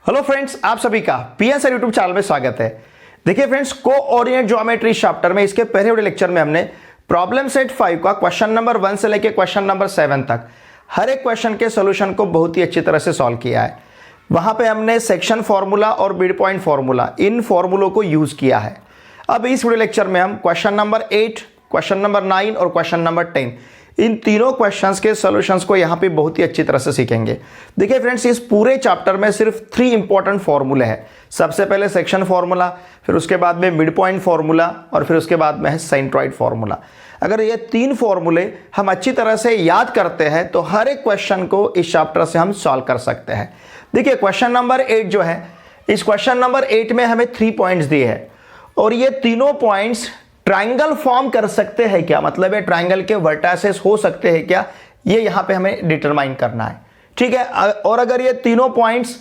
Hello friends, आप सभी का पीएन सर यूट्यूब चैनल में स्वागत है। देखिए फ्रेंड्स, कोऑर्डिनेट ज्योमेट्री चैप्टर में इसके पहले वाले लेक्चर में हमने प्रॉब्लम सेट 5 का क्वेश्चन नंबर 1 से लेकर क्वेश्चन नंबर 7 तक हर एक क्वेश्चन के सॉल्यूशन को बहुत ही अच्छी तरह से सॉल्व किया है। वहां पे हमने सेक्शन फॉर्मूला और मिड पॉइंट फॉर्मूला इन फॉर्मूलों को यूज किया है। अब इस वीडियो लेक्चर में हम क्वेश्चन नंबर 8, क्वेश्चन नंबर 9 और क्वेश्चन नंबर 10 इन तीनों क्वेश्चंस के सॉल्यूशंस को यहाँ पे बहुत ही अच्छी तरह से सीखेंगे। देखिए फ्रेंड्स, इस पूरे चैप्टर में सिर्फ 3 इंपॉर्टेंट फॉर्मूले हैं। सबसे पहले सेक्शन फॉर्मूला, फिर उसके बाद में मिड पॉइंट फॉर्मूला और फिर उसके बाद में है सेंट्रॉइड फॉर्मूला। अगर ये 3 फॉर्मूले हम अच्छी तरह से याद करते हैं तो हर एक क्वेश्चन को इस चैप्टर से हम सॉल्व कर सकते हैं। देखिए क्वेश्चन नंबर 8 जो है, इस क्वेश्चन नंबर 8 में हमें 3 पॉइंट्स दिए हैं और ये तीनों पॉइंट्स ट्रायंगल फॉर्म कर सकते हैं क्या, मतलब ये ट्रायंगल के वर्टासेस हो सकते हैं क्या, ये यहां पे हमें डिटरमाइन करना है। ठीक है, और अगर ये तीनों पॉइंट्स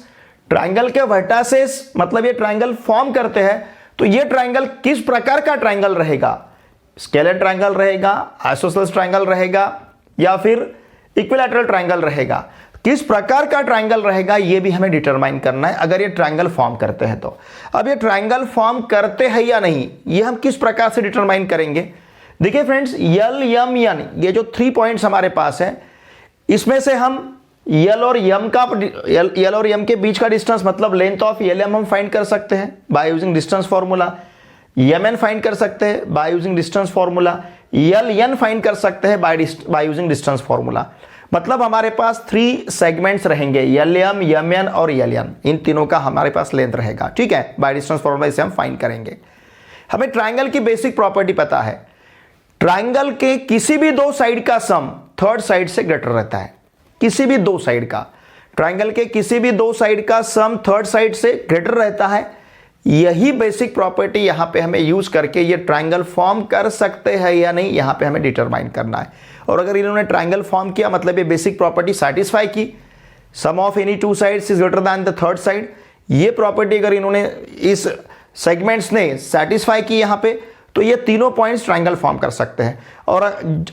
ट्रायंगल के वर्टासेस मतलब ये ट्रायंगल फॉर्म करते हैं तो ये ट्रायंगल किस प्रकार का ट्रायंगल रहेगा, स्केलर ट्रायंगल रहेगा, आइसोसेलेस ट्रायंगल रहेगा या फिर इक्विलैटरल ट्रायंगल रहेगा, किस प्रकार का ट्रायंगल रहेगा ये भी हमें डिटरमाइन करना है अगर ये ट्रायंगल फॉर्म करते हैं तो। अब ये ट्रायंगल फॉर्म करते हैं या नहीं ये हम किस प्रकार से डिटरमाइन करेंगे। देखिए फ्रेंड्स, यल यम यन ये जो 3 पॉइंट्स हमारे पास है, इसमें से हम यल और यम के बीच का डिस्टेंस मतलब लेंथ ऑफ यल एम हम फाइंड कर सकते हैं by using distance formula, M N find कर सकते हैं by using distance formula, L N find कर सकते हैं बाय यूजिंग डिस्टेंस फॉर्मूला। मतलब हमारे पास 3 सेगमेंट्स रहेंगे, यल एम, यम एन और यल एन, इन तीनों का हमारे पास लेंथ रहेगा। ठीक है, बाय डिस्टेंस फॉर्मूला इसे हम फाइंड करेंगे। हमें ट्रायंगल की बेसिक प्रॉपर्टी पता है, ट्रायंगल के किसी भी 2 साइड का सम थर्ड साइड से ग्रेटर रहता है। किसी भी 2 साइड का, ट्रायंगल के किसी भी 2 साइड का सम थर्ड साइड से ग्रेटर रहता है। यही बेसिक प्रॉपर्टी यहां पे हमें यूज करके ये ट्रायंगल फॉर्म कर सकते हैं या नहीं यहां पे हमें डिटरमाइन करना है। और अगर इन्होंने ट्रायंगल फॉर्म किया मतलब ये बेसिक प्रॉपर्टी सेटिस्फाई की, sum of any 2 sides is greater than the third side, ये प्रॉपर्टी अगर इन्होंने इस सेगमेंट्स ने सेटिस्फाई की यहां पे तो ये तीनों पॉइंट्स ट्रायंगल फॉर्म कर सकते हैं।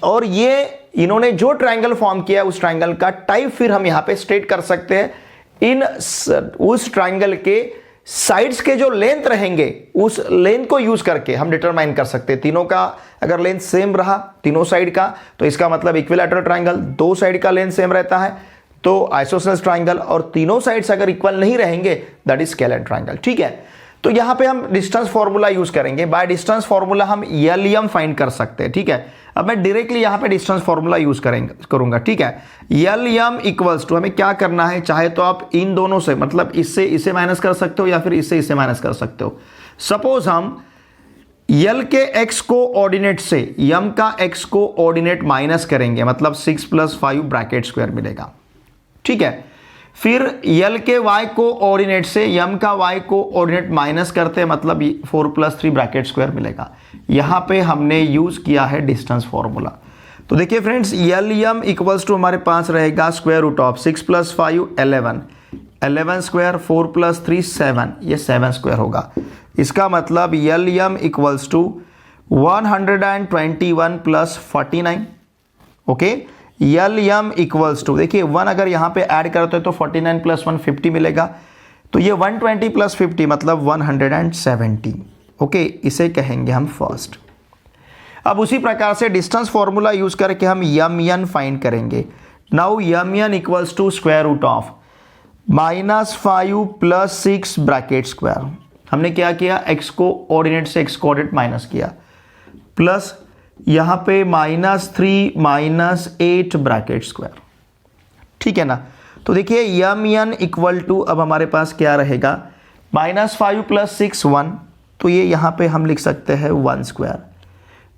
और ये इन्होंने जो ट्रायंगल फॉर्म किया है उस ट्रायंगल का टाइप फिर हम यहां पे स्टेट कर सकते हैं इन उस ट्रायंगल के साइड्स के जो लेंथ रहेंगे उस लेंथ को यूज करके हम डिटरमाइन कर सकते हैं। तीनों का अगर लेंथ सेम रहा तीनों साइड का तो इसका मतलब इक्विलैटरल ट्रायंगल, 2 साइड का लेंथ सेम रहता है तो आइसोसेलेस ट्रायंगल, और तीनों साइड्स अगर इक्वल नहीं रहेंगे दैट इज स्केलर ट्रायंगल। ठीक है, तो यहां पे हम डिस्टेंस फॉर्मूला यूज करेंगे। बाय डिस्टेंस फॉर्मूला हम यल एम फाइंड कर सकते हैं। ठीक है, अब मैं डायरेक्टली यहां पे डिस्टेंस फॉर्मूला यूज करूंगा। ठीक है, यल एम इक्वल्स टू, हमें क्या करना है, चाहे तो आप इन दोनों से मतलब इससे इसे माइनस कर सकते हो या फिर इससे इसे माइनस कर सकते हो। सपोज हम यल के एक्स को ऑर्डिनेट से यम का एक्स को ऑर्डिनेट माइनस करेंगे मतलब 6 + 5 ब्रैकेट स्क्वायर मिलेगा। ठीक है, फिर यल के y को ऑर्डिनेट से यम का y को ऑर्डिनेट माइनस करते हैं मतलब 4 + 3 ब्रैकेट स्क्वायर मिलेगा। यहां पे हमने यूज किया है डिस्टेंस फॉर्मूला। तो देखिए friends, L M equals to हमारे पास रहेगा स्क्वायर रूट ऑफ 6 + 5 11, 11 स्क्वायर, 4 + 3 7, ये 7 स्क्वायर होगा। इसका मतलब L M equals to 121 + 49। Okay, L M equals to, देखिए 1 अगर यहां पे ऐड करते हैं तो 49 + 1 50 मिलेगा, तो ये 120 + 50 मतलब 170। ओके, इसे कहेंगे हम फर्स्ट। अब उसी प्रकार से डिस्टेंस फॉर्मूला यूज करके हम यम एन फाइंड करेंगे। Now M N equals to square root of -5 + 6 bracket square. हमने क्या किया, x को ऑर्डिनेट से x कोऑर्डिनेट माइनस किया, प्लस यहां पे -3 - 8 ब्रैकेट स्क्वायर। ठीक है ना, तो देखिए यम एन इक्वल टू अब हमारे पास क्या रहेगा, -5 + 6 1, तो ये यहां पे हम लिख सकते हैं 1 स्क्वायर,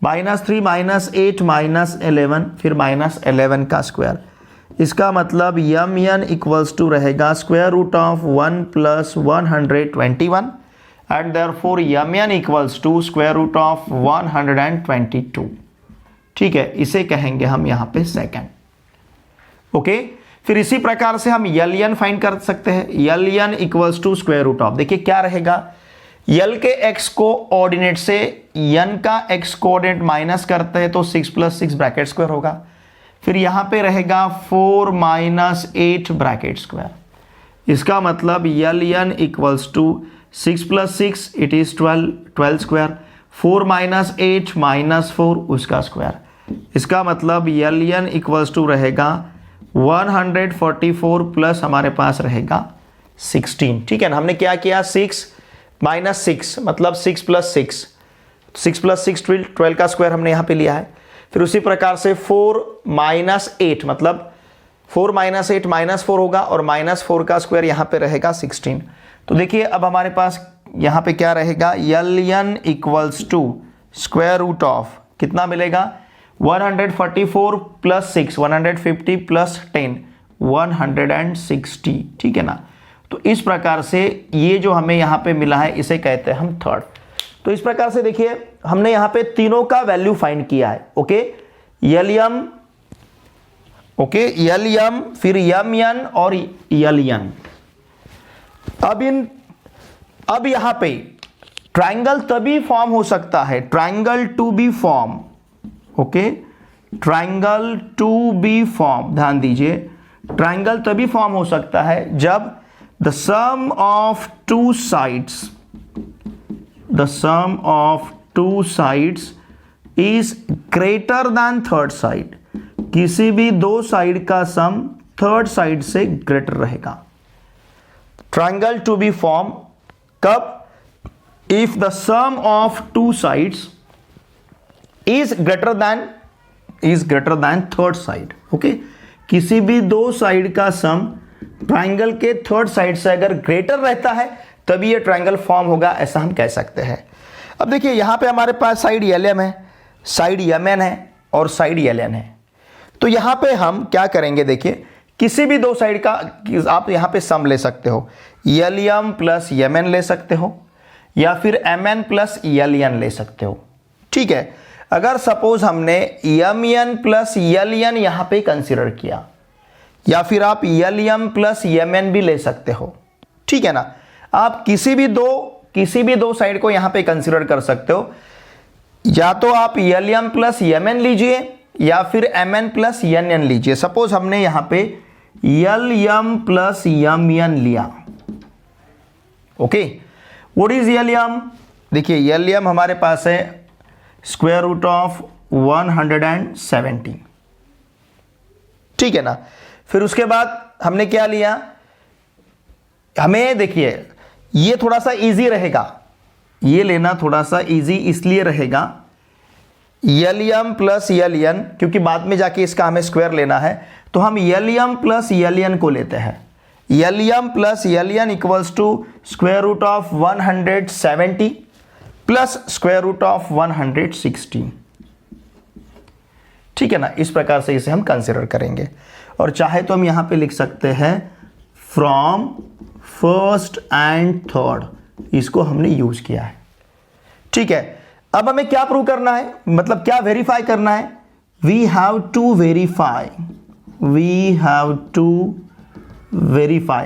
-3 - 8 -11 फिर -11 का स्क्वायर। इसका मतलब यम एन इक्वल्स टू रहेगा square root of 1 + 121 and therefore yum n equals to square root of 122। ठीक है, इसे कहेंगे हम यहां पे सेकंड। ओके, फिर इसी प्रकार से हम यल एन फाइंड कर सकते हैं। L N equals to square root of, देखिए क्या रहेगा, यल के x को ऑर्डिनेट से n का x कोऑर्डिनेट माइनस करते हैं तो 6 + 6 ब्रैकेट स्क्वायर होगा। फिर यहां पे रहेगा 4 - 8 ब्रैकेट स्क्वायर। इसका मतलब L N equals to 6 + 6 it is 12 square, 4 - 8 -4 उसका स्क्वायर। इसका मतलब यल एन इक्वल्स टू रहेगा 144 प्लस हमारे पास रहेगा 16। ठीक है ना, हमने क्या किया 6 - 6 मतलब 6 + 6, 6 + 6 12 का स्क्वायर हमने यहाँ पे लिया है। फिर उसी प्रकार से 4 - 8 मतलब 4 - 8 -4 होगा और -4 का स्क्वायर यहाँ पे रहेगा 16। तो देखिए अब हमारे पास यहाँ पे क्या रहेगा, L N equals to square root of कितना मिलेगा 144 + 6 150 + 10 160। ठीक है ना, तो इस प्रकार से ये जो हमें यहाँ पे मिला है इसे कहते हैं हम थर्ड। तो इस प्रकार से देखिए हमने यहाँ पे तीनों का वैल्यू फाइंड किया है। ओके, यल एम, ओके यल एम, फिर यम एन और यल एन। अब यहां पे ट्रायंगल तभी फॉर्म हो सकता है, triangle to be form, okay triangle to be form, ध्यान दीजिए ट्रायंगल तभी फॉर्म हो सकता है जब the sum of two sides, the sum of two sides is greater than third side. किसी भी दो साइड का सम थर्ड साइड से ग्रेटर रहेगा। ट्रायंगल टू बी फॉर्म कब, if the sum of two sides is greater than third side. Okay, किसी भी दो साइड का सम ट्रायंगल के थर्ड साइड से अगर ग्रेटर रहता है तभी ये ट्रायंगल फॉर्म होगा, ऐसा हम कह सकते हैं। अब देखिए यहां पे हमारे पास साइड यल एम है, साइड यम एन है और साइड यल एन है। तो यहां पे हम क्या करेंगे, देखिए किसी भी दो साइड का आप यहां पे सम ले सकते हो, L M plus M N ले सकते हो या फिर M N plus L N ले सकते हो। ठीक है, अगर सपोज हमने M N plus L N यहां पे कंसीडर किया या फिर आप L M plus M N भी ले सकते हो। ठीक है ना, आप किसी भी दो साइड को यहां पे कंसीडर कर सकते हो, या तो आप L M plus M N लीजिए या फिर M N plus N N लीजिए। सपोज हमने यहां पे L M plus M N लिया। Okay, what is L M, देखिए यल एम हमारे पास है स्क्वायर रूट ऑफ 170। ठीक है ना, फिर उसके बाद हमने क्या लिया, हमें देखिए ये थोड़ा सा इजी रहेगा, ये लेना थोड़ा सा इजी इसलिए रहेगा, यल एम प्लस यल एन, क्योंकि बाद में जाके इसका हमें स्क्वायर लेना है, तो हम L M plus L N को लेते हैं। L M plus L N equals to square root of 170 plus square root of 160। ठीक है ना, इस प्रकार से इसे हम कंसिडर करेंगे और चाहे तो हम यहां पे लिख सकते हैं फ्रॉम फर्स्ट एंड थर्ड, इसको हमने यूज किया है। ठीक है, अब हमें क्या प्रूव करना है, मतलब क्या वेरीफाई करना है, वी हैव टू वेरीफाई,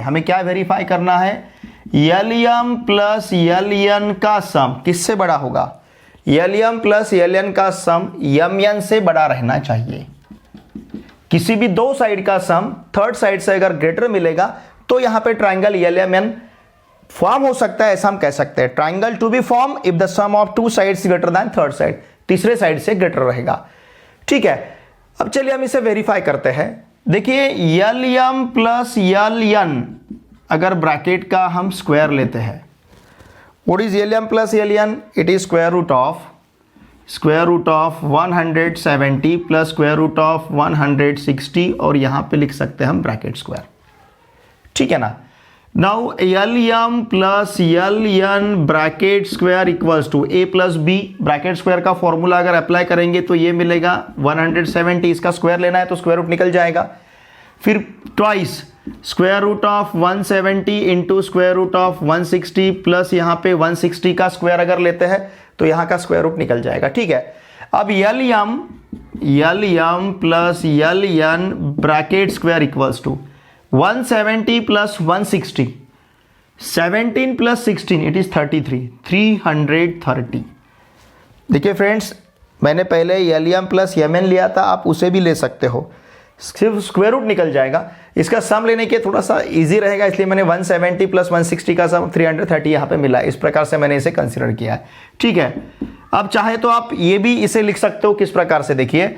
हमें क्या वेरीफाई करना है, L M plus L N का सम किससे बड़ा होगा, यल एम प्लस यल एन का सम यम एन से बड़ा रहना चाहिए। किसी भी दो साइड का सम थर्ड साइड से अगर ग्रेटर मिलेगा तो यहां पे triangle L M N form हो सकता है, ऐसा हम कह सकते हैं। Triangle to be form if the sum of two sides greater than third side, तीसरे साइड से ग्रेटर रहेगा। ठीक है, अब चलिए हम इसे वेरीफाई करते हैं। देखिए L M plus L N अगर ब्रैकेट का हम स्क्वायर लेते हैं, what is L M plus L N, it is square root of 170 plus square root of 160 और यहां पे लिख सकते हैं हम ब्रैकेट स्क्वायर। ठीक है ना, now L M plus L N bracket square equals to A plus B, bracket square का फॉर्मूला अगर अप्लाई करेंगे तो ये मिलेगा 170, इसका स्क्वायर लेना है तो स्क्वायर रूट निकल जाएगा, फिर twice square root of 170 into square root of 160 plus यहाँ पे 160 का स्क्वायर अगर लेते हैं तो यहाँ का स्क्वायर रूट निकल जाएगा। ठीक है, अब L M plus L N bracket square equals to 170 plus 160, 17 plus 16 it is 33, 330। देखिए फ्रेंड्स, मैंने पहले L M plus M N लिया था, आप उसे भी ले सकते हो। सिर्फ स्क्वायर रूट निकल जाएगा। इसका सम लेने के थोड़ा सा इजी रहेगा, इसलिए मैंने 170 प्लस 160 का सम 330 यहाँ पे मिला, इस प्रकार से मैंने इसे कंसिडर किया है। ठीक है, अब चाहे तो आप ये भी इसे लिख सकते हो किस प्रकार से, देखिए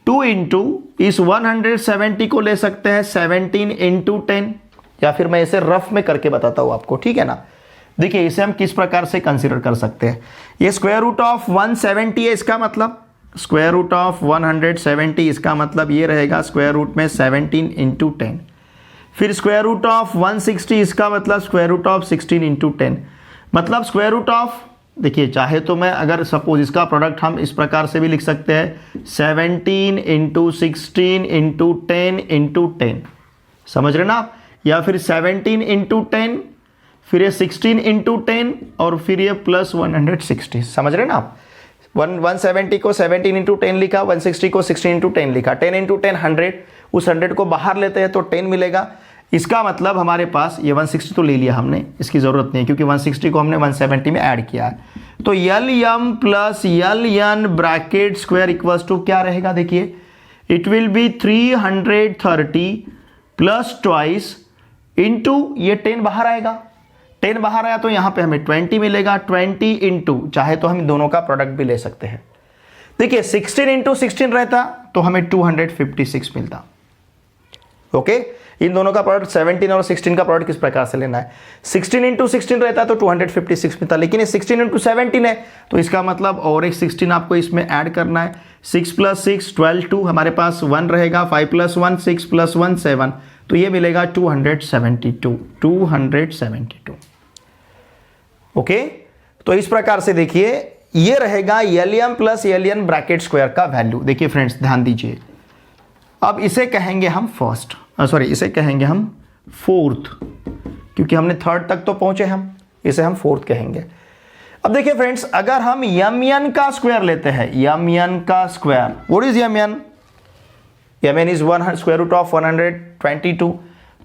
2 इंटू इस 170 को ले सकते हैं 17 इंटू 10, या फिर मैं इसे रफ में करके बताता हूँ आपको, ठीक है ना। देखिए इसे हम किस प्रकार से कंसिडर कर सकते हैं, ये स्क्वायर रूट ऑफ 170 है, इसका मतलब स्क्वायर रूट ऑफ 170, इसका मतलब ये रहेगा स्क्वायर रूट में 17 इंटू 10, फिर स्क्वायर रूट ऑफ 160, इसका मतलब स्क्वायर रूट ऑफ 16 इंटू 10, मतलब स्क्वायर रूट ऑफ, देखिए चाहे तो मैं अगर सपोज इसका प्रोडक्ट हम इस प्रकार से भी लिख सकते हैं 17 इंटू 16 इंटू 10 इंटू 10, समझ रहे ना आप, या फिर 17 इंटू 10, फिर ये 16 इंटू 10 और फिर ये प्लस 160, समझ रहे ना आप। 170 को 17 इंटू 10 लिखा, 160 को 16 इंटू 10 लिखा, 10 इंटू 10 100, उस 100 को बाहर लेते हैं तो 10 मिलेगा। इसका मतलब हमारे पास ये 160 तो ले लिया हमने, इसकी ज़रूरत नहीं है क्योंकि 160 को हमने 170 में ऐड किया है। तो L M plus L N bracket square equals to क्या रहेगा, देखिए it will be 330 plus twice into ये 10 बाहर आएगा, 10 बाहर आया तो यहाँ पे हमें 20 मिलेगा, 20 इंटू, चाहे तो हम दोनों का प्रोडक्ट भी ले सकते हैं। देखिए 16 इंटू 16 रहता तो हमें 256 मिलता। ओके, इन दोनों का प्रोडक्ट 17 और 16 का प्रोडक्ट किस प्रकार से लेना है, 16 इंटू 16 रहता तो 256 मिलता, लेकिन ये 16 इंटू 17 है तो इसका मतलब और एक 16 आपको इसमें ऐड करना है। 6 प्लस 6 12, 2 हमारे पास 1 रहेगा, 5 प्लस 1 6 प्लस 1 7, तो ये मिलेगा 272। ओके, तो इस प्रकार से देखिए ये रहेगा alien plus alien bracket square का वैल्यू। देखिए फ्रेंड्स ध्यान दीजिए, अब इसे कहेंगे हम फर्स्ट, इसे कहेंगे हम फोर्थ, क्योंकि हमने थर्ड तक तो पहुंचे हम, इसे हम फोर्थ कहेंगे। अब देखिए फ्रेंड्स, अगर हम यम एन का स्क्वायर लेते हैं, यम एन का square, what is M N, M N is square root of 122,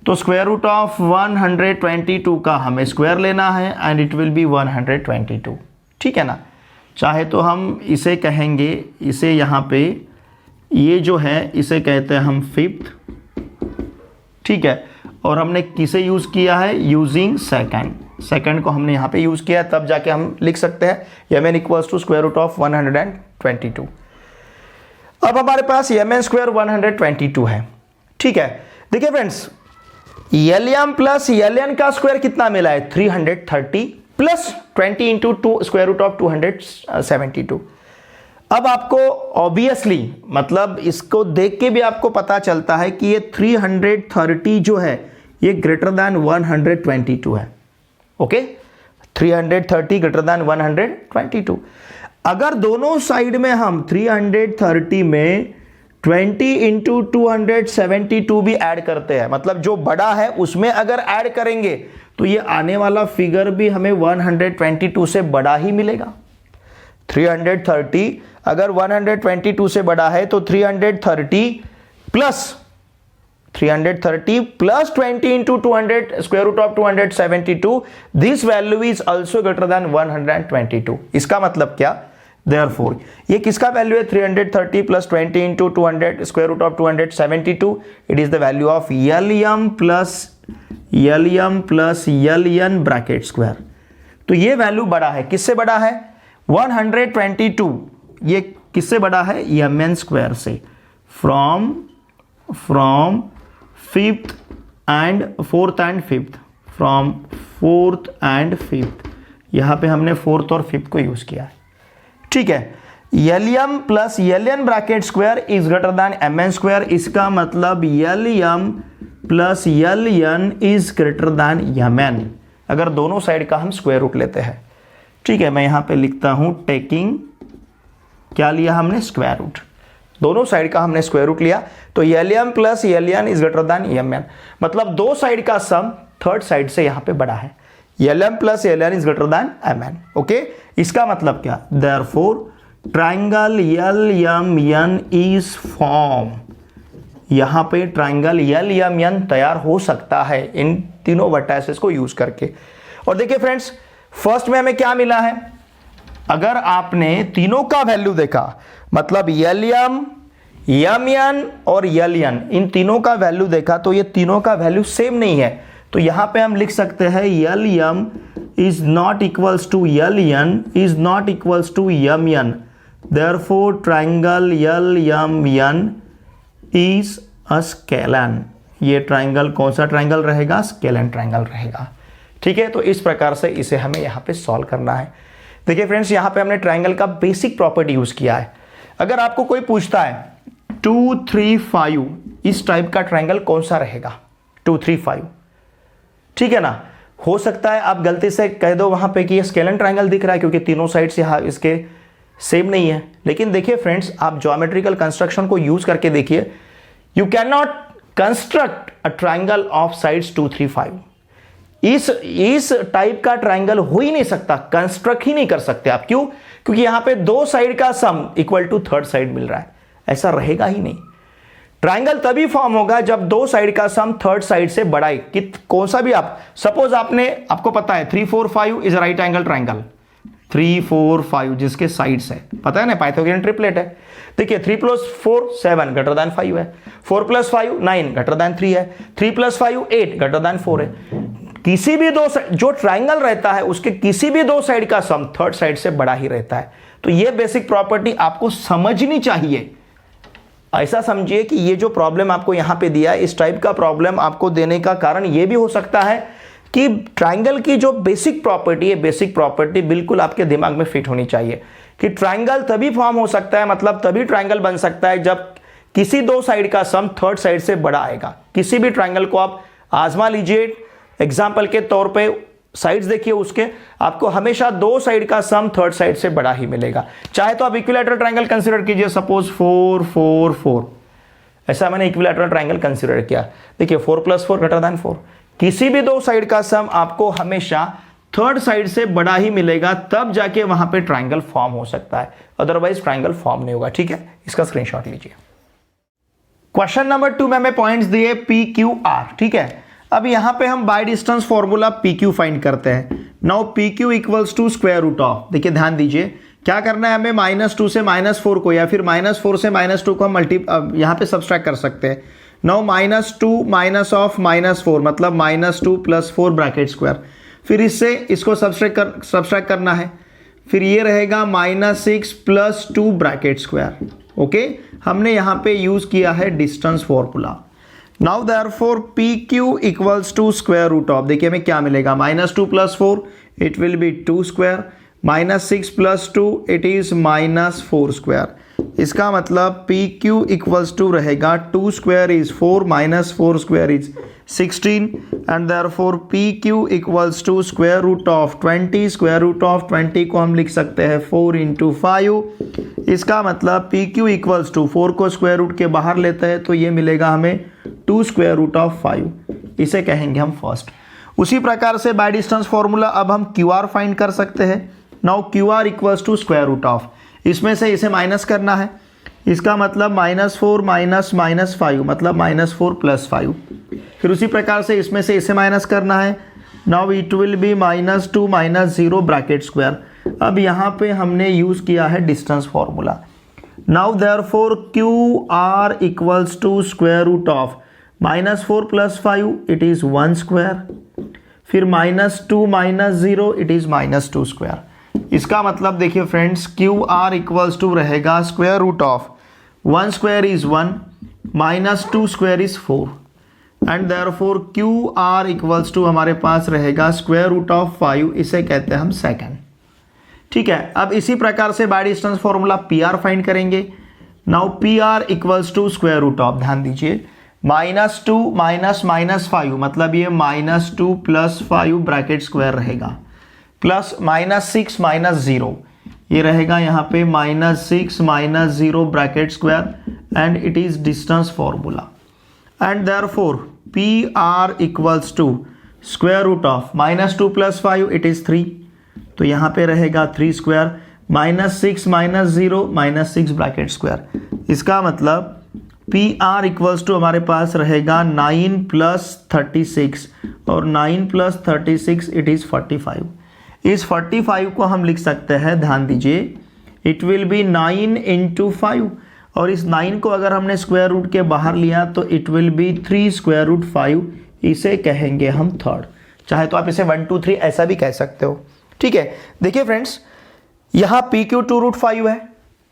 तो स्क्वायर रूट ऑफ 122 का हमें स्क्वायर लेना है एंड इट विल बी 122, ठीक है ना। चाहे तो हम इसे कहेंगे, इसे यहाँ पे ये जो है इसे कहते हैं हम फिफ्थ, ठीक है, और हमने किसे यूज़ किया है, यूजिंग सेकंड को हमने यहाँ पे यूज़ किया है, तब जाके हम लिख सकते हैं M N equals to square root of 122। अब हमारे पास यम एन स्क्वायर 122 है, ठीक है। देखिए friends, L M plus L N का स्क्वायर कितना मिला है, 330 plus 20 into 2 square root of 272। अब आपको ऑब्वियसली, मतलब इसको देख के भी आपको पता चलता है कि ये 330 जो है ये ग्रेटर दैन 122 है। Okay, 330 greater than 122। अगर दोनों साइड में हम 330 में 20 इंटू 272 भी ऐड करते हैं, मतलब जो बड़ा है उसमें अगर ऐड करेंगे तो ये आने वाला फिगर भी हमें 122 से बड़ा ही मिलेगा। 330 अगर 122 से बड़ा है तो 330 plus 20 into 200 square root of 272, this value is also greater than 122। इसका मतलब क्या, Therefore, ये किसका वैल्यू है, 330 plus 20 into 200 square root of 272, it is the value of L M plus L N bracket square. तो ये वैल्यू बड़ा है, किससे बड़ा है, 122, ये किससे बड़ा है, एम एन स्क्वायर से, from fifth and fourth and fifth, from fourth and fifth, यहां पे हमने फोर्थ और फिफ्थ को यूज किया है, ठीक है। L M plus L N bracket square is greater than M N square, इसका मतलब L M plus L N is greater than M N, अगर दोनों साइड का हम स्क्वायर रूट लेते हैं, ठीक है। मैं यहां पे लिखता हूं टेकिंग, क्या लिया हमने, स्क्वायर रूट, दोनों साइड का हमने स्क्वायर रूट लिया, तो L M plus L N is greater than M N, मतलब दो साइड का सम थर्ड साइड से यहां पे बड़ा है, L M plus L N is greater than M N. Okay, इसका मतलब क्या, therefore triangle L M N is form, यहां पे ट्राइंगल यल एम एन तैयार हो सकता है इन तीनों वर्टाइसेस को यूज करके। और देखिए फ्रेंड्स, फर्स्ट में हमें क्या मिला है, अगर आपने तीनों का वैल्यू देखा, मतलब यल एम यम यन और यल यन, इन तीनों का वैल्यू देखा तो ये तीनों का वैल्यू सेम नहीं है, तो यहां पे हम लिख सकते हैं L M is not equals to L N is not equals to M N, therefore triangle L M N is a scalene. ये ट्राइंगल कौन सा ट्राइंगल रहेगा? स्केलन ट्राइंगल रहेगा। ठीक है, तो इस प्रकार से इसे हमें यहाँ पे सॉल्व करना है। देखिए फ्रेंड्स, यहाँ पे हमने ट्राइंगल का बेसिक प्रॉपर्टी यूज किया है। अगर आपको कोई पूछता है 2 3 5 इस टाइप का ट्राइंगल कौन सा रहेगा? 2 3 5, ठीक है ना। हो सकता है आप गलती से कह दो वहां पे कि ये स्केलन ट्राइंगल दिख रहा है क्योंकि तीनों साइड्स यहाँ इसके सेम नहीं है, लेकिन देखिए फ्रेंड्स, आप ज्योमेट्रिकल कंस्ट्रक्शन को यूज करके देखिए, you can not construct a triangle of sides 2 3 5। इस टाइप का ट्राइंगल हो ही नहीं सकता, कंस्ट्रक्ट ही नहीं कर सकते आप। क्यों? क्योंकि यहां पे दो साइड का sum equal to third side मिल रहा है, ऐसा रहेगा ही नहीं। ट्राइंगल तभी फॉर्म होगा जब दो साइड का सम थर्ड साइड से बड़ा है। कि कौन सा भी आप सपोज आपको पता है 3 4 5 इज राइट एंगल ट्राइंगल, 3 4 5 जिसके साइड्स है, पता है ना, पाइथागोरियन ट्रिपलेट है। देखिए 3 + 4 7 ग्रेटर देन 5 है, 4 + 5 9 ग्रेटर देन 3 है, 3 + 5 8 ग्रेटर देन 4 है। किसी भी दो जो ट्राइंगल रहता है उसके किसी भी दो साइड का सम थर्ड साइड से बड़ा ही रहता है। तो ये बेसिक प्रॉपर्टी आपको समझनी चाहिए। ऐसा समझिए कि ये जो प्रॉब्लम आपको यहां पे दिया है, इस टाइप का प्रॉब्लम आपको देने का कारण ये भी हो सकता है कि ट्राइंगल की जो बेसिक प्रॉपर्टी है, बेसिक प्रॉपर्टी बिल्कुल आपके दिमाग में फिट होनी चाहिए कि ट्राइंगल तभी फॉर्म हो सकता है, मतलब तभी ट्राइंगल बन सकता है जब किसी दो साइड का सम थर्ड साइड से बड़ा आएगा। किसी भी ट्राइंगल को आप आजमा लीजिए, एग्जाम्पल के तौर पे साइड्स देखिए उसके, आपको हमेशा दो साइड का सम थर्ड साइड से बड़ा ही मिलेगा। चाहे तो आप इक्विलैटरल ट्राइंगल कंसीडर कीजिए, सपोज 4 4 4, ऐसा मैंने इक्विलैटरल ट्राइंगल कंसीडर किया। देखिए 4 + 4 ग्रेटर देन 4, किसी भी दो साइड का सम आपको हमेशा थर्ड साइड से बड़ा ही मिलेगा, तब जाके वहां पे ट्राइंगल फॉर्म हो सकता है, अदरवाइज ट्राइंगल फॉर्म नहीं होगा। ठीक है, इसका स्क्रीनशॉट लीजिए। क्वेश्चन नंबर 2 में हमें पॉइंट्स दिए PQR। ठीक है, अब यहां पे हम by distance formula PQ find करते हैं। Now PQ equals to square root of, देखिए ध्यान दीजिए क्या करना है हमें, -2 से -4 को या फिर -4 से -2 को हम यहां पे सब्सट्रैक्ट कर सकते हैं। नाउ -2 -4 मतलब -2 + 4 ब्रैकेट स्क्वायर, फिर इससे इसको सब्सट्रैक्ट करना है, फिर ये रहेगा -6 + 2 ब्रैकेट स्क्वायर। ओके, हमने यहां पे यूज किया है distance formula. Now therefore PQ equals to square root of, देखिए हमें क्या मिलेगा, -2 + 4 it will be 2 square, -6 + 2 it is -4 square. इसका मतलब PQ इक्वल्स टू रहेगा 2 square is 4 -4 square is 16 and therefore PQ equals to square root of 20। Square root of 20 को हम लिख सकते हैं 4 × 5। इसका मतलब PQ इक्वल्स टू 4 को स्क्वायर रूट के बाहर लेते हैं तो ये मिलेगा हमें 2 स्क्वायर रूट ऑफ 5, इसे कहेंगे हम फर्स्ट। उसी प्रकार से बाय डिस्टेंस फॉर्मूला अब हम QR फाइंड कर सकते हैं। Now QR equals to square root of, इसमें से इसे माइनस करना है, इसका मतलब -4 - -5 मतलब -4 + 5, फिर उसी प्रकार से इसमें से इसे माइनस करना है। Now it will be -2 - 0 bracket square. अब यहाँ पे हमने यूज किया है distance formula. Now therefore QR equals to square root of -4 + 5 it is 1 square, फिर -2 - 0 इट इज -2 स्क्वायर। इसका मतलब देखिए फ्रेंड्स, QR इक्वल्स टू रहेगा square root of 1 square is 1 -2 square is 4 and therefore QR equals to हमारे पास रहेगा square root of 5, इसे कहते हैं हम सेकंड। ठीक है, अब इसी प्रकार से by distance formula PR find करेंगे। Now PR equals to square root of, ध्यान दीजिए -2 - -5 मतलब ये -2 + 5 ब्रैकेट स्क्वायर रहेगा, प्लस -6 - 0 ये रहेगा यहाँ पे -6 - 0 bracket square and it is distance formula and therefore PR equals to square root of -2 + 5 it is 3, तो यहाँ पे रहेगा 3 स्क्वायर, -6 - 0 -6 ब्रैकेट स्क्वायर। इसका मतलब PR इक्वल्स टू हमारे पास रहेगा 9 + 36 और 9 + 36 इट इज 45। इस 45 को हम लिख सकते हैं, ध्यान दीजिए, इट विल बी 9 × 5 और इस 9 को अगर हमने स्क्वायर रूट के बाहर लिया तो it will be 3 square root 5, इसे कहेंगे हम थर्ड। चाहे तो आप इसे 1 2 3 ऐसा भी कह सकते हो, ठीक है। देखिए फ्रेंड्स, यहाँ पी क्यू 2 रूट 5 है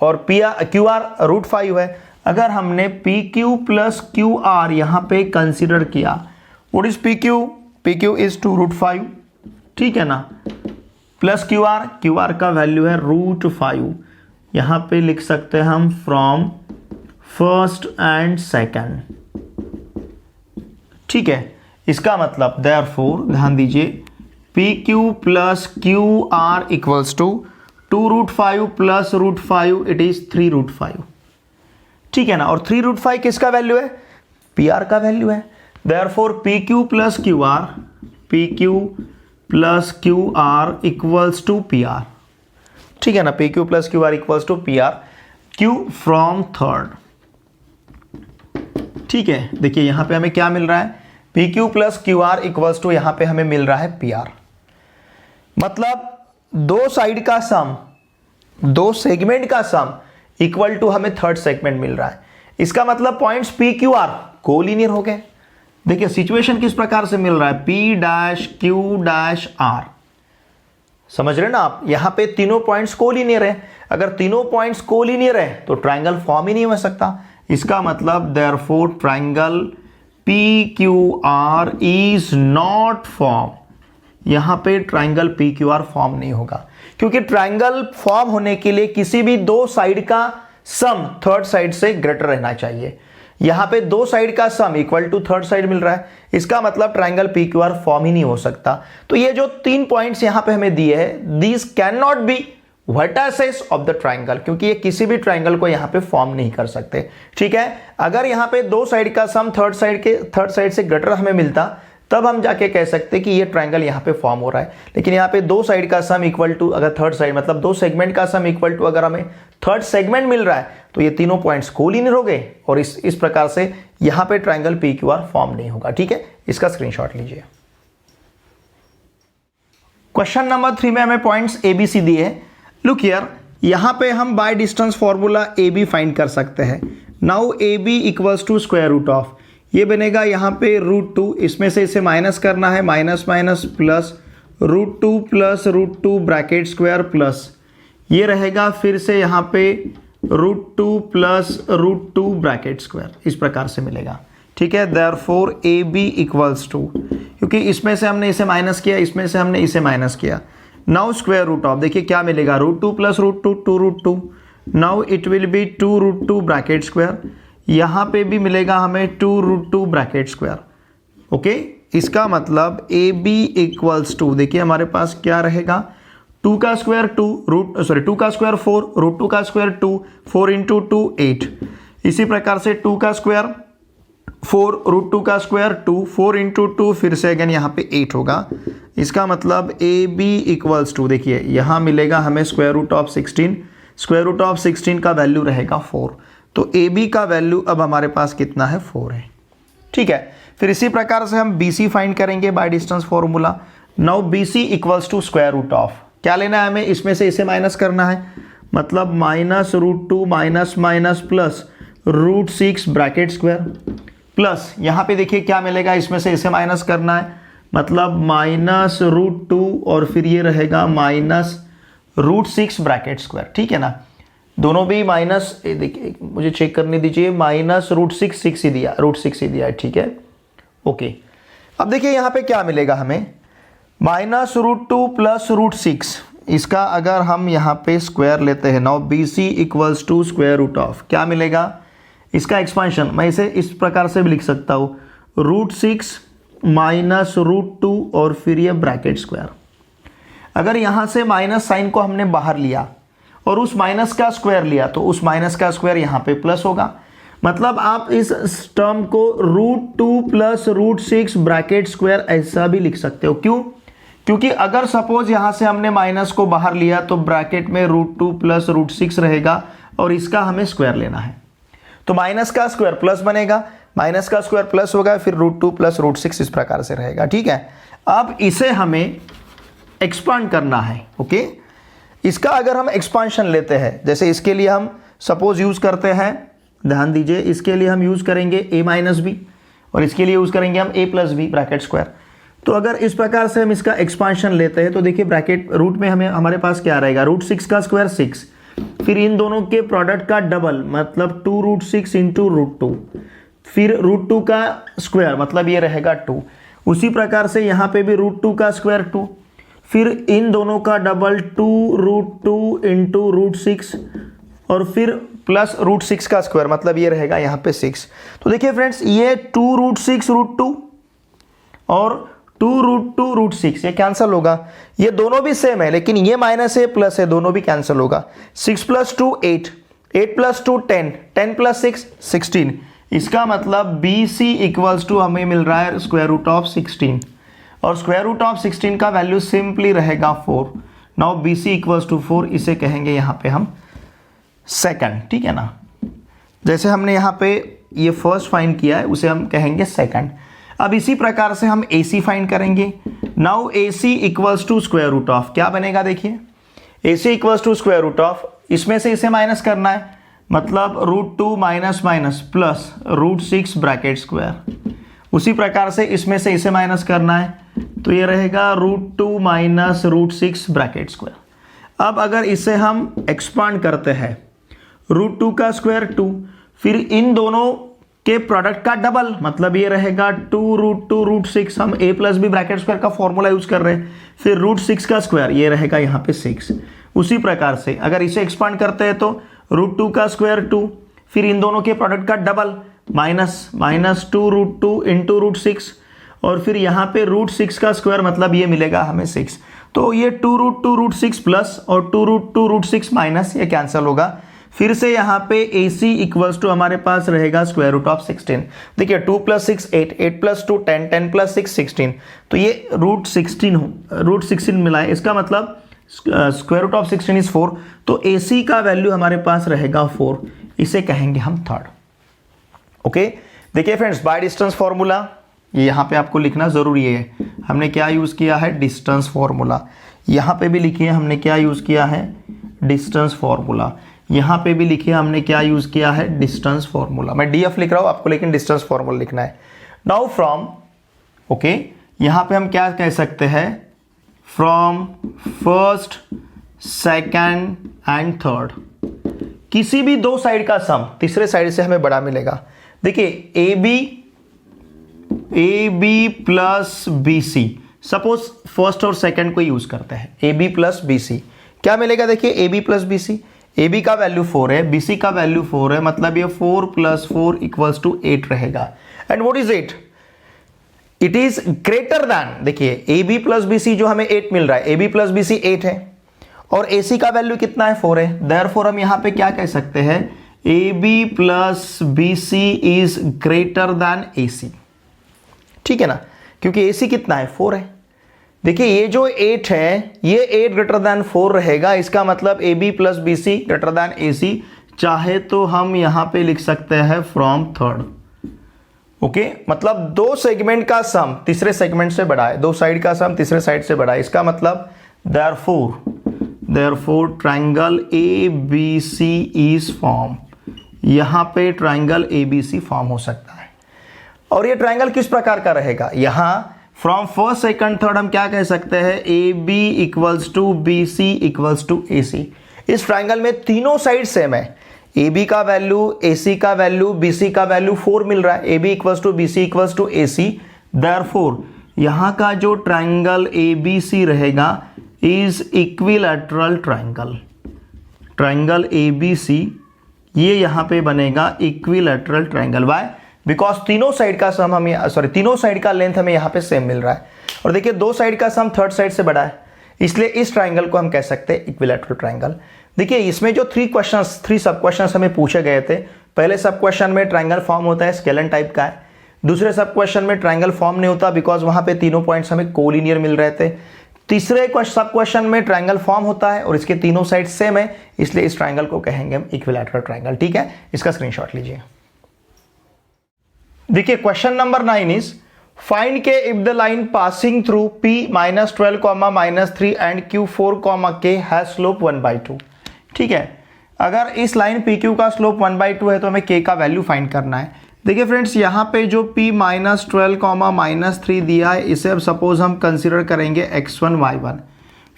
और क्यू आर रूट 5 है। अगर हमने P Q plus Q R यहाँ पे कंसिडर किया, what is P Q? P Q is 2 root 5, ठीक है ना, प्लस क्यू आर का वैल्यू है रूट 5। यहाँ पे लिख सकते हैं हम फ्रॉम फर्स्ट एंड सेकंड, ठीक है। इसका मतलब देयरफॉर ध्यान दीजिए, P Q plus Q R equals to 2 root 5 plus root 5, it is 3 root 5, ठीक है ना। और 3 रूट 5 किसका वैल्यू है? पी आर का वैल्यू है। Therefore P Q plus Q R equals to P R, ठीक है ना। P Q plus Q R equals to P R, Q from third, ठीक है। देखिए यहां पे हमें क्या मिल रहा है? P Q plus Q R equals to यहां पे हमें मिल रहा है पी आर। मतलब दो साइड का सम, दो सेगमेंट का सम इक्वल टू हमें थर्ड सेगमेंट मिल रहा है। इसका मतलब points P Q are collinear हो गए। देखिए सिचुएशन किस प्रकार से मिल रहा है, P dash Q dash R, समझ रहे ना आप? यहां पे तीनों पॉइंट्स कोलिनियर है। अगर तीनों पॉइंट्स कोलिनियर है तो ट्रायंगल फॉर्म ही नहीं हो सकता। इसका मतलब therefore triangle P Q are is not form. यहां पे triangle P Q R form नहीं होगा, क्योंकि ट्रायंगल फॉर्म होने के लिए किसी भी दो साइड का सम थर्ड साइड से ग्रेटर रहना चाहिए। यहां पे दो साइड का sum equal to third side मिल रहा है, इसका मतलब triangle P Q R form ही नहीं हो सकता। तो ये जो 3 पॉइंट्स यहां पे हमें दिए हैं, these can not be vertices of the triangle, क्योंकि ये किसी भी ट्रायंगल को यहां पे फॉर्म नहीं कर सकते, ठीक है। अगर यहां पे दो साइड का सम थर्ड साइड से ग्रेटर हमें मिलता, तब हम जाके कह सकते कि ये ट्रायंगल यहां पे फॉर्म हो रहा है। लेकिन यहां पे दो साइड का सम इक्वल टू, अगर थर्ड साइड मतलब दो सेगमेंट का सम इक्वल टू अगर हमें थर्ड सेगमेंट मिल रहा है, तो ये तीनों पॉइंट्स कोलिनियर हो गए और इस प्रकार से यहां पे triangle P Q R form नहीं होगा, ठीक है। इसका स्क्रीनशॉट लीजिए। क्वेश्चन नंबर 3 में हमें पॉइंट्स ए बी सी दिए हैं। लुक हियर, यहां पे हम by distance formula A B find कर सकते हैं। Now A B equals to square root of, ये बनेगा यहाँ पे √2, इसमें से इसे माइनस करना है, minus minus plus √2 bracket square plus ये रहेगा फिर से यहाँ पे √2 प्लस √2 ब्रैकेट स्क्वायर, इस प्रकार से मिलेगा, ठीक है। Therefore A B equals to, क्योंकि इसमें से हमने इसे माइनस किया, इसमें से हमने इसे माइनस किया। नाउ स्क्वायर रूट ऑफ, देखिए क्या मिलेगा, √2 plus √2 2√2, now it will B 2√2 bracket square, यहां पे भी मिलेगा हमें 2√2 ब्रैकेट स्क्वायर, ओके। इसका मतलब ए बी इक्वल्स टू, देखिए हमारे पास क्या रहेगा, 2 का स्क्वायर 2 का स्क्वायर 4, √2 का स्क्वायर 2, 4 इंटू 2 8, इसी प्रकार से 2 का स्क्वायर 4, √2 का स्क्वायर 2, 4 इंटू 2 फिर से अगेन यहाँ पे 8 होगा। इसका मतलब ए बी इक्वल्स टू, देखिए यहाँ मिलेगा हमें स्क्वायर रूट ऑफ 16 का वैल्यू रहेगा 4, तो ए बी का वैल्यू अब हमारे पास कितना है, 4 है, ठीक है। फिर इसी प्रकार से हम बी सी फाइंड करेंगे by distance formula. Now B C equals to square root of, क्या लेना है हमें, इसमें से इसे माइनस करना है, मतलब minus √2 minus minus plus √6 bracket square plus यहाँ पे देखिए क्या मिलेगा, इसमें से इसे माइनस करना है, मतलब माइनस √2 और फिर ये रहेगा माइनस √6 ब्रैकेट स्क्वायर, ठीक है ना। दोनों भी माइनस, देखिए मुझे चेक करने दीजिए, माइनस √6 ही दिया है, ठीक है, ओके। अब देखिए यहाँ पे क्या मिलेगा हमें, माइनस √2 प्लस √6, इसका अगर हम यहाँ पे स्क्वायर लेते हैं, now B C equals to square root of, क्या मिलेगा, इसका एक्सपांशन मैं इसे इस प्रकार से भी लिख सकता हूँ, √6 माइनस √2 और फिर ये ब्रैकेट स्क्वायर। अगर यहाँ से माइनस साइन को हमने बाहर लिया और उस माइनस का स्क्वायर लिया, तो उस माइनस का स्क्वायर यहाँ पे प्लस होगा, मतलब आप इस टर्म को √2 प्लस √6 ब्रैकेट स्क्वायर ऐसा भी लिख सकते हो। क्यों? क्योंकि अगर सपोज यहाँ से हमने माइनस को बाहर लिया तो ब्रैकेट में √2 प्लस √6 रहेगा और इसका हमें स्क्वायर लेना है, तो माइनस का स्क्वायर प्लस बनेगा, माइनस का स्क्वायर प्लस होगा, फिर √2 प्लस √6 इस प्रकार से रहेगा, ठीक है। अब इसे हमें एक्सपांड करना है, ओके। इसका अगर हम एक्सपांशन लेते हैं, जैसे इसके लिए हम सपोज यूज करते हैं ध्यान दीजिए, इसके लिए हम यूज़ करेंगे a माइनस बी और इसके लिए यूज़ करेंगे हम a plus B bracket square. तो अगर इस प्रकार से हम इसका एक्सपांशन लेते हैं तो देखिए ब्रैकेट रूट में हमारे पास क्या रहेगा, रूट 6 का स्क्वायर 6, फिर इन दोनों के प्रोडक्ट का डबल मतलब 2 रूट 6 इंटू रूट 2, फिर रूट 2 का स्क्वायर मतलब ये रहेगा 2। उसी प्रकार से यहाँ पे भी रूट 2 का स्क्वायर 2, फिर इन दोनों का डबल 2 रूट 2 इंटू रूट 6 और फिर प्लस रूट 6 का स्क्वायर मतलब ये रहेगा यहाँ पे 6। तो देखिए फ्रेंड्स, ये 2 रूट 6 रूट 2 और 2 रूट 2 रूट 6 ये कैंसिल होगा। ये दोनों भी सेम है लेकिन ये माइनस है प्लस है, दोनों भी कैंसिल होगा। 6 प्लस 2 8, 8 प्लस 2 10, 10 प्लस 6 16। इसका मतलब बी सी इक्वल्स टू हमें मिल रहा है स्क्वायर रूट ऑफ 16 और स्क्वायर रूट ऑफ 16 का वैल्यू सिंपली रहेगा 4। Now B C equals to 4, इसे कहेंगे यहाँ पे हम सेकंड, ठीक है ना। जैसे हमने यहाँ पे ये फर्स्ट फाइंड किया है उसे हम कहेंगे सेकंड। अब इसी प्रकार से हम AC फाइंड करेंगे। Now AC equals to square root of क्या बनेगा, देखिए AC equals to square root of, इसमें से इसे माइनस करना है मतलब root 2 minus minus plus root 6 bracket square. उसी प्रकार से इसमें से इसे माइनस करना है तो ये रहेगा root 2 minus root 6 bracket square. अब अगर इसे हम एक्सपांड करते हैं, रूट 2 का स्क्वायर 2, फिर इन दोनों के प्रोडक्ट का डबल मतलब ये रहेगा 2 रूट 2 रूट 6, हम a plus B bracket square का फॉर्मूला यूज कर रहे हैं, फिर रूट 6 का स्क्वायर ये रहेगा यहाँ पे 6। उसी प्रकार से अगर इसे एक्सपांड करते हैं तो रूट 2 का स्क्वायर 2, फिर इन दोनों के प्रोडक्ट का double minus 2 root 2 into root 6 और फिर यहाँ पे रूट 6 का स्क्वायर मतलब ये मिलेगा हमें 6। तो ये 2 रूट 2 रूट 6 प्लस और 2 रूट 2 रूट 6 माइनस ये कैंसिल होगा। फिर से यहाँ पे AC इक्वल्स टू हमारे पास रहेगा स्क्वायर रूट ऑफ 16। देखिए 2 प्लस 6 8, 8 प्लस 2 10, 10 प्लस 6 16। तो ये रूट 16 मिला है, इसका मतलब स्क्वायर रूट ऑफ 16 इज 4। तो AC का वैल्यू हमारे पास रहेगा 4, इसे कहेंगे हम थर्ड। ओके, देखिए फ्रेंड्स, बाय डिस्टेंस फॉर्मूला ये यहाँ पे आपको लिखना जरूरी है। हमने क्या यूज किया है, डिस्टेंस फॉर्मूला। यहाँ पे भी लिखिए हमने क्या यूज किया है, डिस्टेंस फॉर्मूला। यहाँ पे भी लिखिए हमने क्या यूज किया है, डिस्टेंस फॉर्मूला। मैं DF लिख रहा हूँ, आपको लेकिन डिस्टेंस फॉर्मूला लिखना है। नाउ फ्रॉम, ओके, यहाँ पे हम क्या कह सकते हैं, from first second and third, किसी भी दो साइड का सम तीसरे साइड से हमें बड़ा मिलेगा। देखिए AB plus BC, suppose first और सेकंड को यूज करते हैं, AB प्लस BC क्या मिलेगा, देखिए AB प्लस BC, AB का वैल्यू 4 है, BC का वैल्यू 4 है, मतलब ये 4 प्लस 4 इक्वल्स टू 8 रहेगा। And what is 8? It is greater than, देखिए AB प्लस BC जो हमें 8 मिल रहा है, AB प्लस BC 8 है और AC का वैल्यू कितना है, 4 है। देयरफॉर हम यहां पे क्या कह सकते हैं, AB plus BC is greater than AC, ठीक है ना, क्योंकि AC कितना है, 4 है। देखिए ये जो 8 है ये 8 ग्रेटर दैन 4 रहेगा, इसका मतलब AB plus BC greater than AC। चाहे तो हम यहां पे लिख सकते हैं फ्रॉम थर्ड। ओके, मतलब दो सेगमेंट का सम तीसरे सेगमेंट से बड़ा है, दो साइड का सम तीसरे साइड से बड़ा है, इसका मतलब therefore triangle ABC is form. यहां पे ट्रायंगल ABC फॉर्म हो सकता है। और ये ट्रायंगल किस प्रकार का रहेगा, यहां फ्रॉम फर्स्ट सेकंड थर्ड हम क्या कह सकते हैं, AB equals to BC equals to AC। इस ट्रायंगल में तीनों साइड सेम है, AB का वैल्यू, AC का वैल्यू, BC का वैल्यू 4 मिल रहा है, AB equals to BC equals to AC। Therefore यहां का जो ट्रायंगल ABC रहेगा is equilateral triangle. Triangle ABC ये यहां पे बनेगा इक्विलैटरल ट्रायंगल। व्हाई? बिकॉज तीनों साइड का सम हमें तीनों साइड का लेंथ हमें यहाँ पे सेम मिल रहा है और देखिए दो साइड का सम थर्ड साइड से बड़ा है, इसलिए इस ट्रायंगल को हम कह सकते हैं इक्विलैटरल ट्रायंगल। देखिए इसमें जो 3 सब क्वेश्चंस हमें पूछे गए थे, पहले सब क्वेश्चन में ट्रायंगल फॉर्म होता है, स्केलन टाइप का है। दूसरे सब क्वेश्चन में ट्रायंगल फॉर्म नहीं होता बिकॉज वहां पे तीनों पॉइंट्स हमें कोलिनियर मिल रहे थे। तीसरे सब क्वेश्चन में ट्रायंगल फॉर्म होता है और इसके तीनों साइड सेम है, इसलिए इस ट्रायंगल को कहेंगे हम इक्विलैटरल ट्रायंगल। ठीक है, इसका स्क्रीनशॉट लीजिए। देखिए क्वेश्चन नंबर 9 इज फाइंड के if the line passing through P -12, -3 and Q4, K has slope 1/2। ठीक है, अगर इस लाइन पी क्यू का स्लोप 1/2 है तो हमें के का वैल्यू फाइंड करना है। देखिए फ्रेंड्स, यहाँ पे जो p -12, -3 दिया है, इसे अब सपोज हम कंसिडर करेंगे x1 y1।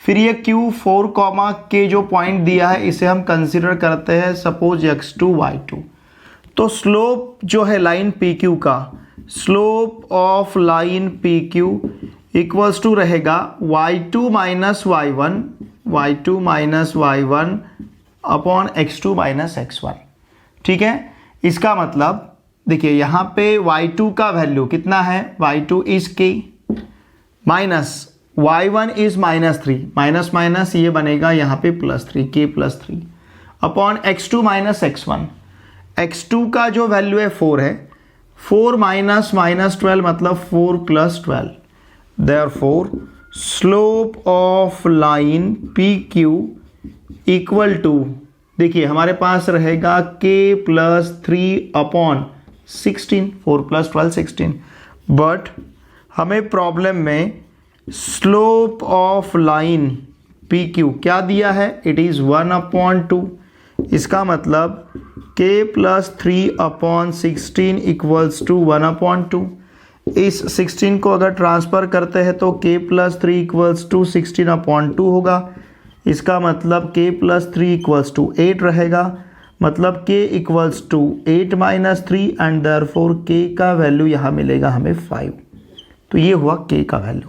फिर ये q4, k जो पॉइंट दिया है इसे हम कंसिडर करते हैं सपोज x2 y2। तो स्लोप जो है लाइन पी क्यू का, slope of line P Q equals to रहेगा y2 - y1 upon x2 - x1। ठीक है, इसका मतलब देखिए यहाँ पे y2 का वैल्यू कितना है, y2 is k minus y1 is -3, minus minus ये बनेगा यहाँ पे +3, k +3 upon x2 - x1। x2 का जो वैल्यू है 4 है, 4 - 12 मतलब 4 + 12। Therefore slope of line P Q equal to, देखिए हमारे पास रहेगा k +3 अपॉन 16, 4 + 12 16। बट हमें प्रॉब्लम में slope of line P Q क्या दिया है, इट इज़ 1/2। इसका मतलब k +3 अपॉन 16 इक्वल्स टू 1/2। इस 16 को अगर ट्रांसफ़र करते हैं तो k +3 इक्वल्स टू 16/2 होगा। इसका मतलब k +3 इक्वल्स टू 8 रहेगा, मतलब k equals to 8 - 3 and therefore k का वैल्यू यहाँ मिलेगा हमें 5। तो ये हुआ k का वैल्यू,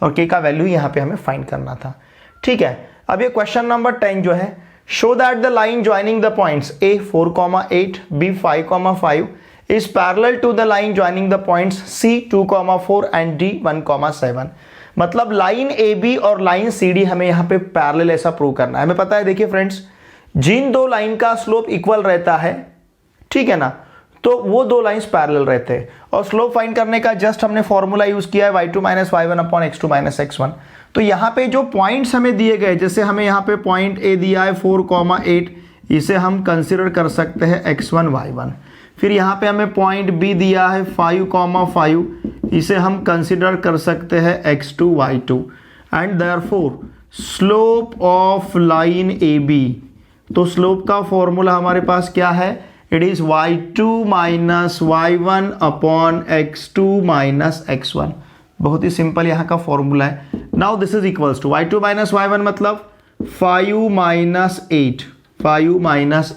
और k का वैल्यू यहाँ पे हमें फाइंड करना था। ठीक है, अब ये क्वेश्चन नंबर 10 जो है, show that the line joining the points a 4,8 b 5,5 is parallel to the line joining the points c 2,4 and d 1,7। मतलब लाइन AB और लाइन CD हमें यहाँ पे पैरेलल ऐसा प्रूव करना है। हमें पता है, देखिए फ्रेंड्स, जिन दो लाइन का स्लोप इक्वल रहता है, ठीक है ना, तो वो दो लाइंस पैरेलल रहते हैं। और स्लोप फाइंड करने का जस्ट हमने फॉर्मूला यूज किया है y2 - y1 upon x2 - x1। तो यहाँ पे जो पॉइंट्स हमें दिए गए, जैसे हमें यहाँ पे पॉइंट A दिया है 4,8, इसे हम कंसिडर कर सकते हैं x1 y1। फिर यहाँ पे हमें पॉइंट B दिया है 5,5, इसे हम कंसिडर कर सकते हैं x2 y2। And therefore slope of line AB, तो स्लोप का फॉर्मूला हमारे पास क्या है, it is y2 - y1 upon x2 - x1। बहुत ही सिंपल यहाँ का फॉर्मूला है। Now this is equals to y2 - y1 मतलब 5 -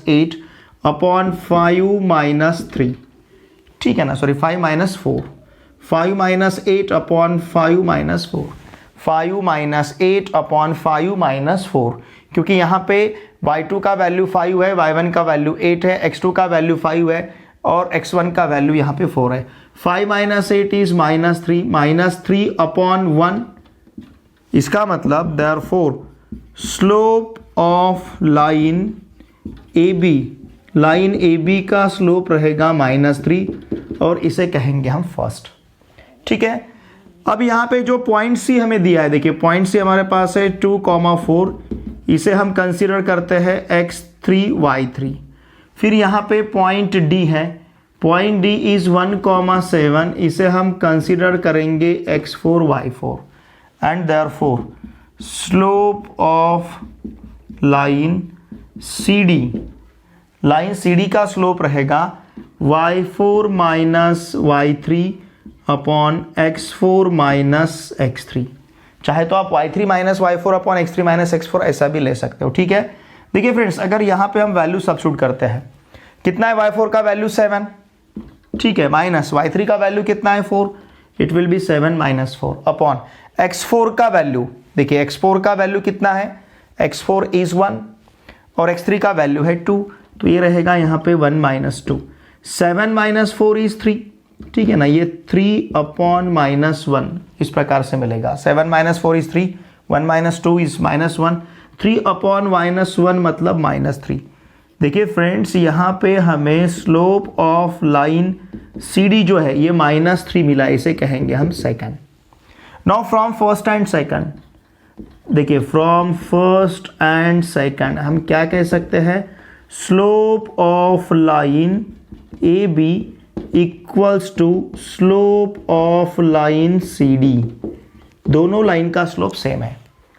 8 अपॉन 5 - 3। ठीक है ना, सॉरी 5 - 4, 5 - 8 अपॉन 5 - 4, 5 - 8 अपॉन 5 - 4, क्योंकि यहाँ पे y2 का वैल्यू 5 है, y1 का वैल्यू 8 है, x2 का वैल्यू 5 है और x1 का वैल्यू यहाँ पे 4 है। 5 - 8 इज -3 अपॉन 1। इसका मतलब therefore slope of line AB का स्लोप रहेगा -3 और इसे कहेंगे हम फर्स्ट। ठीक है, अब यहाँ पे जो पॉइंट C हमें दिया है, देखिए पॉइंट C हमारे पास है 2,4, इसे हम कंसीडर करते हैं x3 y3। फिर यहाँ पे पॉइंट D है, पॉइंट D इज 1,7, इसे हम कंसीडर करेंगे x4 y4। And therefore slope of line CD का स्लोप रहेगा y4 - y3 upon x4 - x3। चाहे तो आप y3 - y4 upon x3 - x4 ऐसा भी ले सकते हो। ठीक है, देखिए फ्रेंड्स, अगर यहाँ पे हम वैल्यू सब्स्टिट्यूट करते हैं, कितना है y4 का वैल्यू 7, ठीक है, माइनस y3 का वैल्यू कितना है 4, it will B 7 - 4 upon x4 का वैल्यू, देखिए x4 का वैल्यू कितना है, x4 इज 1 और x3 का वैल्यू है 2, तो ये रहेगा यहाँ पे 1 - 2। 7 - 4 इज 3, ठीक है ना, ये 3 अपॉन -1 इस प्रकार से मिलेगा। 7 - 4 इज 3, 1 - 2 इज -1, 3 अपॉन -1 मतलब -3। देखिए फ्रेंड्स, यहाँ पे हमें स्लोप ऑफ लाइन CD जो है ये -3 मिला, इसे कहेंगे हम second. Now from first and second, देखिए फ्रॉम फर्स्ट एंड सेकंड हम क्या कह सकते हैं, slope of line AB equals to slope of line CD। दोनों लाइन का स्लोप सेम है,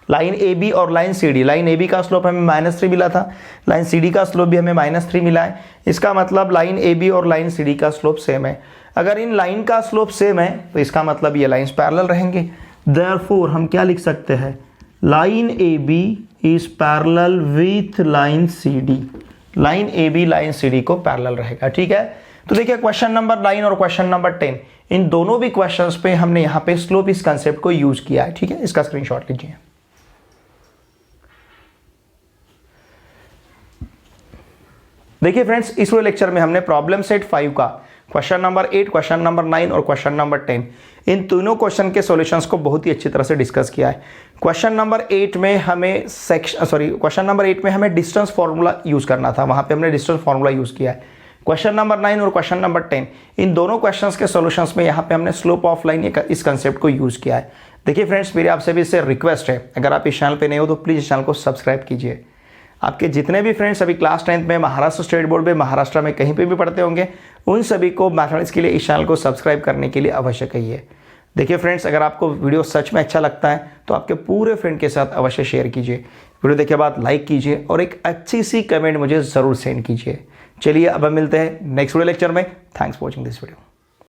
लाइन ए बी और line C D, line A B का स्लोप हमें -3 मिला था, लाइन सी डी का स्लोप भी हमें -3 मिला है। इसका मतलब लाइन ए बी और लाइन सी डी का स्लोप सेम है। अगर इन लाइन का स्लोप सेम है तो इसका मतलब ये लाइन्स पैरेलल रहेंगे। देयरफॉर हम क्या लिख सकते हैं, line A B is parallel with line C D, line A B line C D को पैरेलल रहेगा। ठीक है, तो देखिए क्वेश्चन नंबर 9 और क्वेश्चन नंबर 10 इन दोनों भी क्वेश्चंस पे हमने यहाँ पे स्लोप इस कंसेप्ट को यूज किया है। ठीक है, इसका स्क्रीनशॉट लीजिए। देखिए फ्रेंड्स, इस वाले लेक्चर में हमने प्रॉब्लम सेट 5 का क्वेश्चन नंबर 8, क्वेश्चन नंबर 9 और क्वेश्चन नंबर 10 इन तीनों क्वेश्चन के सॉल्यूशंस को बहुत ही अच्छी तरह से डिस्कस किया है। क्वेश्चन नंबर 8 में हमें क्वेश्चन नंबर 8 में हमें डिस्टेंस फार्मूला यूज करना था, वहां पे हमने डिस्टेंस फार्मूला यूज किया है। क्वेश्चन नंबर 9 और क्वेश्चन नंबर 10 इन दोनों क्वेश्चंस के सॉल्यूशंस में यहाँ पे हमने स्लोप ऑफ लाइन इस कंसेप्ट को यूज किया है। देखिए फ्रेंड्स, मेरी आपसे भी इससे रिक्वेस्ट है, अगर आप इस चैनल पे नए हो तो प्लीज इस चैनल को सब्सक्राइब कीजिए। आपके जितने भी फ्रेंड्स अभी क्लास 10th में महाराष्ट्र स्टेट बोर्ड में महाराष्ट्र में कहीं पे भी पढ़ते होंगे, उन सभी को मैथमेटिक्स के लिए इस चैनल को सब्सक्राइब करने के लिए अवश्य कहिए। देखिए फ्रेंड्स, अगर आपको वीडियो सच में अच्छा लगता है तो आपके पूरे फ्रेंड के साथ अवश्य शेयर कीजिए। वीडियो देखने के बाद लाइक कीजिए और एक अच्छी सी कमेंट मुझे ज़रूर सेंड कीजिए। चलिए अब हम मिलते हैं नेक्स्ट वीडियो लेक्चर में। Thanks for watching this video.